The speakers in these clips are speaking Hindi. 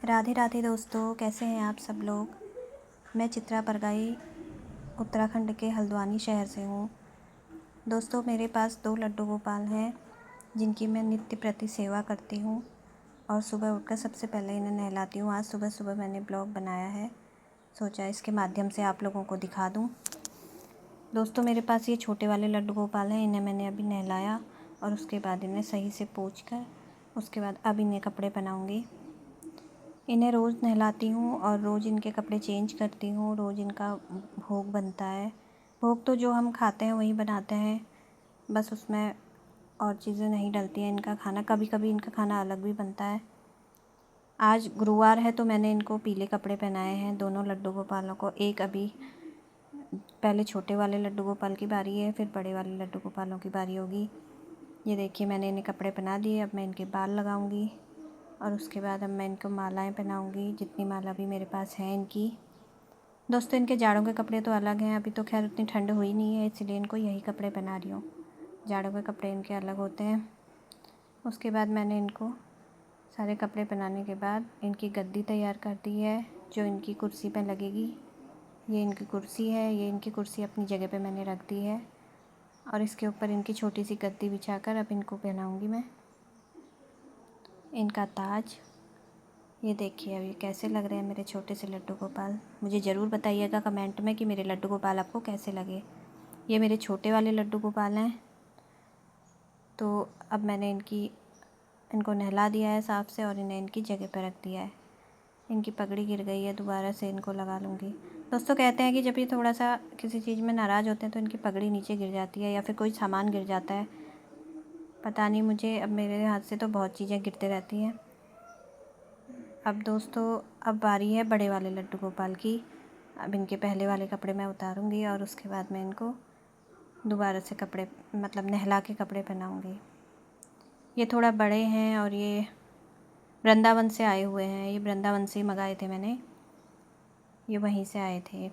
राधे राधे दोस्तों, कैसे हैं आप सब लोग। मैं चित्रा परगाई उत्तराखंड के हल्द्वानी शहर से हूँ। दोस्तों, मेरे पास 2 लड्डू गोपाल हैं जिनकी मैं नित्य प्रति सेवा करती हूँ और सुबह उठकर सबसे पहले इन्हें नहलाती हूँ। आज सुबह सुबह मैंने ब्लॉग बनाया है, सोचा इसके माध्यम से आप लोगों को दिखा दूँ। दोस्तों, मेरे पास ये छोटे वाले लड्डू गोपाल हैं। इन्हें मैंने अभी नहलाया और उसके बाद इन्हें सही से पोंछ कर उसके बाद अब इन्हें कपड़े पहनाऊँगी। इन्हें रोज़ नहलाती हूँ और रोज़ इनके कपड़े चेंज करती हूँ। रोज़ इनका भोग बनता है। भोग तो जो हम खाते हैं वही बनाते हैं, बस उसमें और चीज़ें नहीं डलती हैं। इनका खाना कभी कभी इनका खाना अलग भी बनता है। आज गुरुवार है तो मैंने इनको पीले कपड़े पहनाए हैं, दोनों लड्डू गोपालों को। एक अभी पहले छोटे वाले लड्डू गोपाल की बारी है, फिर बड़े वाले लड्डू गोपालों की बारी होगी। ये देखिए, मैंने इन्हें कपड़े पहना दिए। अब मैं इनके बाल लगाऊंगी और उसके बाद अब मैं इनको मालाएं पहनाऊंगी, जितनी माला भी मेरे पास है इनकी। दोस्तों, इनके जाड़ों के कपड़े तो अलग हैं। अभी तो खैर उतनी ठंड हुई नहीं है, इसलिए इनको यही कपड़े पहना रही हूँ। जाड़ों के कपड़े इनके अलग होते हैं। उसके बाद मैंने इनको सारे कपड़े पहनाने के बाद इनकी गद्दी तैयार कर दी है, जो इनकी कुर्सी पर लगेगी। ये इनकी कुर्सी है। ये इनकी कुर्सी अपनी जगह पे मैंने रख दी है और इसके ऊपर इनकी छोटी सी गद्दी बिछाकर अब इनको पहनाऊँगी मैं इनका ताज। ये देखिए अब ये कैसे लग रहे हैं मेरे छोटे से लड्डू गोपाल। मुझे ज़रूर बताइएगा कमेंट में कि मेरे लड्डू गोपाल आपको कैसे लगे। ये मेरे छोटे वाले लड्डू गोपाल हैं। तो अब मैंने इनको नहला दिया है साफ़ से और इन्हें इनकी जगह पर रख दिया है। इनकी पगड़ी गिर गई है, दोबारा से इनको लगा लूँगी। दोस्तों, कहते हैं कि जब ये थोड़ा सा किसी चीज़ में नाराज़ होते हैं तो इनकी पगड़ी नीचे गिर जाती है या फिर कोई सामान गिर जाता है। पता नहीं मुझे, अब मेरे हाथ से तो बहुत चीज़ें गिरते रहती हैं। अब दोस्तों, अब बारी है बड़े वाले लड्डू गोपाल की। अब इनके पहले वाले कपड़े मैं उतारूँगी और उसके बाद मैं इनको दोबारा से कपड़े मतलब नहला के कपड़े पहनाऊँगी। ये थोड़ा बड़े हैं और ये वृंदावन से आए हुए हैं। ये वृंदावन से ही मंगाए थे मैंने, ये वहीं से आए थे।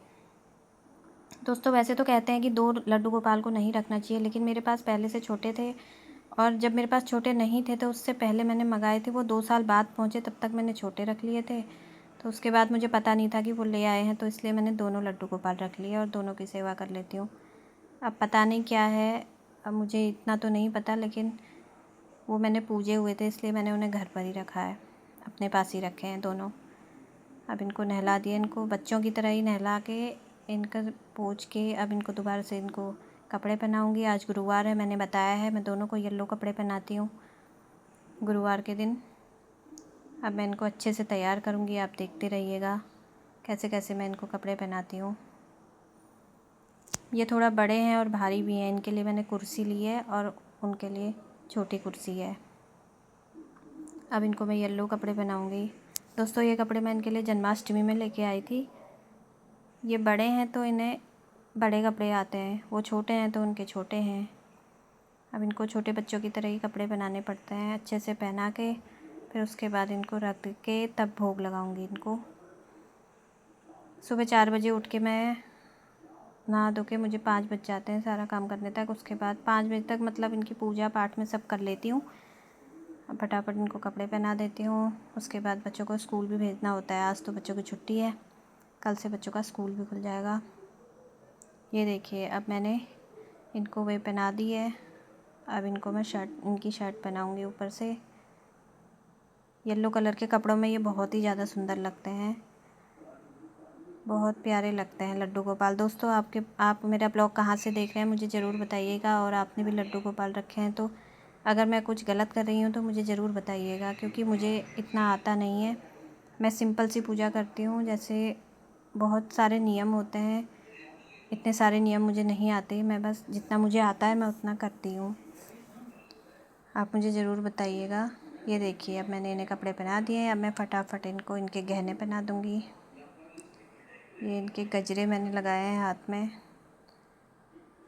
दोस्तों, वैसे तो कहते हैं कि 2 लड्डू गोपाल को नहीं रखना चाहिए, लेकिन मेरे पास पहले से छोटे थे और जब मेरे पास छोटे नहीं थे तो उससे पहले मैंने मंगाए थे। वो 2 साल बाद पहुँचे, तब तक मैंने छोटे रख लिए थे। तो उसके बाद मुझे पता नहीं था कि वो ले आए हैं, तो इसलिए मैंने दोनों लड्डू गोपाल रख लिए और दोनों की सेवा कर लेती हूँ। अब पता नहीं क्या है, अब मुझे इतना तो नहीं पता, लेकिन वो मैंने पूजे हुए थे इसलिए मैंने उन्हें घर पर ही रखा है, अपने पास ही रखे हैं दोनों। अब इनको नहला दिया, इनको बच्चों की तरह ही नहला के इनका पोंछ के अब इनको दोबारा से इनको कपड़े पहनाऊँगी। आज गुरुवार है, मैंने बताया है, मैं दोनों को येलो कपड़े पहनाती हूँ गुरुवार के दिन। अब मैं इनको अच्छे से तैयार करूँगी, आप देखते रहिएगा कैसे कैसे मैं इनको कपड़े पहनाती हूँ। ये थोड़ा बड़े हैं और भारी भी हैं, इनके लिए मैंने कुर्सी ली है और उनके लिए छोटी कुर्सी है। अब इनको मैं येलो कपड़े पहनाऊँगी। दोस्तों, ये कपड़े मैं इनके लिए जन्माष्टमी में लेके आई थी। ये बड़े हैं तो इन्हें बड़े कपड़े आते हैं, वो छोटे हैं तो उनके छोटे हैं। अब इनको छोटे बच्चों की तरह ही कपड़े पहनाने पड़ते हैं। अच्छे से पहना के फिर उसके बाद इनको रख के तब भोग लगाऊंगी इनको। सुबह 4 बजे उठ के मैं नहा धो के, मुझे 5 बज जाते हैं सारा काम करने तक। उसके बाद 5 बजे तक मतलब इनकी पूजा पाठ में सब कर लेती हूँ। अब फटाफट इनको कपड़े पहना देती हूँ। उसके बाद बच्चों को स्कूल भी भेजना होता है। आज तो बच्चों की छुट्टी है, कल से बच्चों का स्कूल भी खुल जाएगा। ये देखिए, अब मैंने इनको वे पहना दी है। अब इनको मैं इनकी शर्ट पहनाऊँगी ऊपर से। येलो कलर के कपड़ों में ये बहुत ही ज़्यादा सुंदर लगते हैं, बहुत प्यारे लगते हैं लड्डू गोपाल। दोस्तों, आप मेरा ब्लॉग कहाँ से देख रहे हैं मुझे ज़रूर बताइएगा, और आपने भी लड्डू गोपाल रखे हैं तो अगर मैं कुछ गलत कर रही हूँ तो मुझे ज़रूर बताइएगा, क्योंकि मुझे इतना आता नहीं है। मैं सिंपल सी पूजा करती हूँ, जैसे बहुत सारे नियम होते हैं, इतने सारे नियम मुझे नहीं आते। मैं बस जितना मुझे आता है मैं उतना करती हूँ। आप मुझे ज़रूर बताइएगा। ये देखिए, अब मैंने इन्हें कपड़े पहना दिए हैं। अब मैं फटाफट इनको इनके गहने पहना दूँगी। ये इनके गजरे मैंने लगाए हैं हाथ में,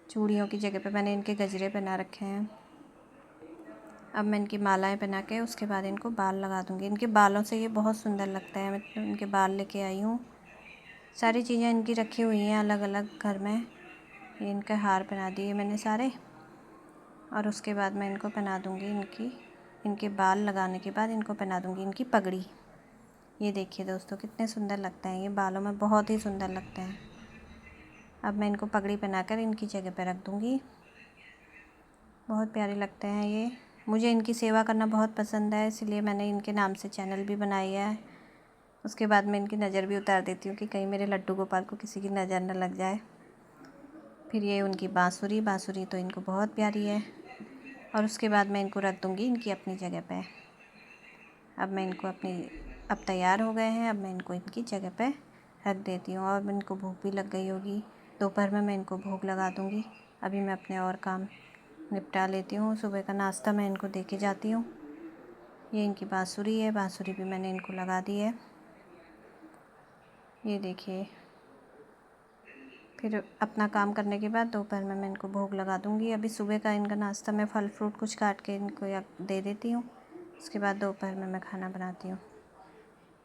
चूड़ियों की जगह पे मैंने इनके गजरे पहना रखे हैं। अब मैं इनकी मालाएं पहना के उसके बाद इनको बाल लगा दूँगी। इनके बालों से ये बहुत सुंदर लगता है। मैं तो इनके बाल लेके आई हूँ। सारी चीज़ें इनकी रखी हुई हैं अलग अलग घर में। ये इनके हार पहना दिए मैंने सारे, और उसके बाद मैं इनको पहना दूँगी इनके बाल लगाने के बाद इनको पहना दूँगी इनकी पगड़ी। ये देखिए दोस्तों कितने सुंदर लगते हैं, ये बालों में बहुत ही सुंदर लगते हैं। अब मैं इनको पगड़ी पहनाकर इनकी जगह पर रख दूँगी। बहुत प्यारे लगते हैं ये। मुझे इनकी सेवा करना बहुत पसंद है, इसलिए मैंने इनके नाम से चैनल भी बनाया है। उसके बाद मैं इनकी नज़र भी उतार देती हूँ कि कहीं मेरे लड्डू गोपाल को किसी की नज़र न लग जाए। फिर ये उनकी बाँसुरी तो इनको बहुत प्यारी है। और उसके बाद मैं इनको रख दूँगी इनकी अपनी जगह पे। अब तैयार हो गए हैं, अब मैं इनको इनकी जगह पे रख देती हूँ। और इनको भूख भी लग गई होगी, दोपहर में मैं इनको भूख लगा दूँगी। अभी मैं अपने और काम निपटा लेती हूँ। सुबह का नाश्ता मैं इनको दे के जाती हूँ। ये इनकी बाँसुरी है, बाँसुरी भी मैंने इनको लगा दी है। ये देखिए, फिर अपना काम करने के बाद दोपहर में मैं इनको भोग लगा दूँगी। अभी सुबह का इनका नाश्ता मैं फल फ्रूट कुछ काट के इनको या दे देती हूँ। उसके बाद दोपहर में मैं खाना बनाती हूँ।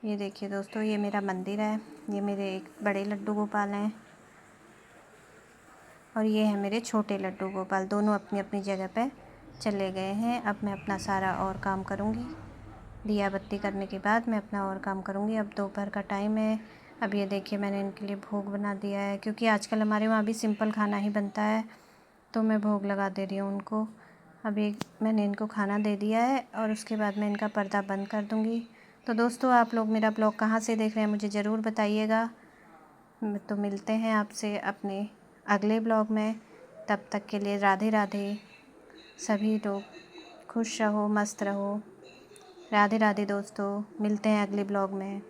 ये देखिए दोस्तों, ये मेरा मंदिर है। ये मेरे एक बड़े लड्डू गोपाल हैं और ये है मेरे छोटे लड्डू गोपाल। दोनों अपनी अपनी जगह पे चले गए हैं। अब मैं अपना सारा और काम करूँगी। दिया बत्ती करने के बाद मैं अपना और काम करूँगी। अब दोपहर का टाइम है। अब ये देखिए, मैंने इनके लिए भोग बना दिया है, क्योंकि आजकल हमारे वहाँ भी सिंपल खाना ही बनता है, तो मैं भोग लगा दे रही हूँ उनको। अभी मैंने इनको खाना दे दिया है और उसके बाद मैं इनका पर्दा बंद कर दूँगी। तो दोस्तों, आप लोग मेरा ब्लॉग कहाँ से देख रहे हैं मुझे ज़रूर बताइएगा। तो मिलते हैं आपसे अपने अगले ब्लॉग में। तब तक के लिए राधे राधे। सभी लोग खुश रहो, मस्त रहो। राधे राधे दोस्तों, मिलते हैं अगले ब्लॉग में।